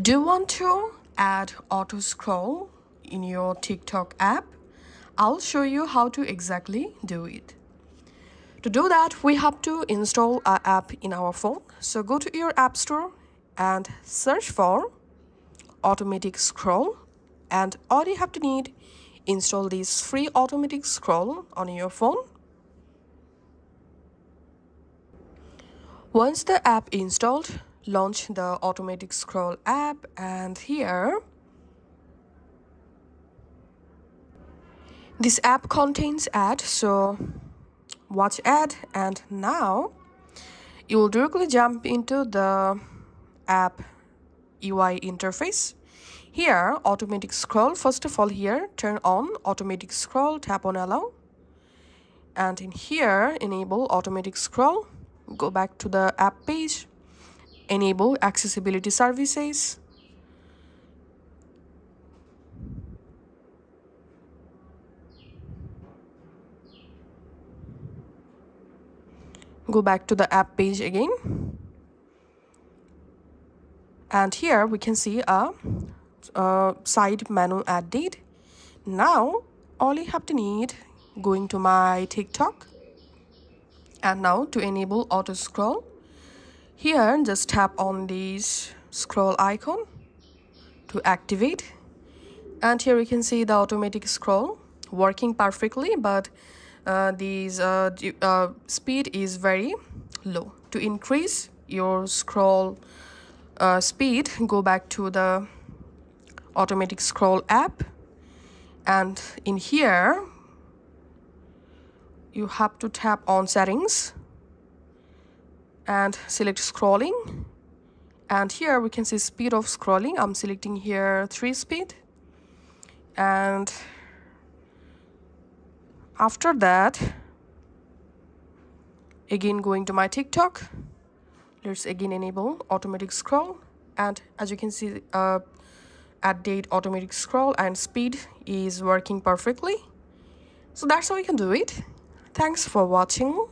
Do you want to add auto scroll in your TikTok app? I'll show you how to exactly do it. To do that, we have to install our app in our phone. So go to your app store and search for automatic scroll, and all you have to need, install this free automatic scroll on your phone. Once the app installed, launch the automatic scroll app, and here this app contains ad, so watch ad, and now you will directly jump into the app UI interface. Here, automatic scroll, first of all, here turn on automatic scroll, tap on allow, and in here enable automatic scroll. Go back to the app page, enable accessibility services, go back to the app page again, and here we can see a side menu add date. Now all you have to need, going to my TikTok, and now to enable auto scroll, here just tap on this scroll icon to activate, and here you can see the automatic scroll working perfectly, but speed is very low. To increase your scroll speed, go back to the automatic scroll app, and in here you have to tap on settings and select scrolling, and here we can see speed of scrolling. I'm selecting here 3 speed, and after that again going to my TikTok, let's again enable automatic scroll, and as you can see add date automatic scroll and speed is working perfectly. So that's how you can do it. Thanks for watching.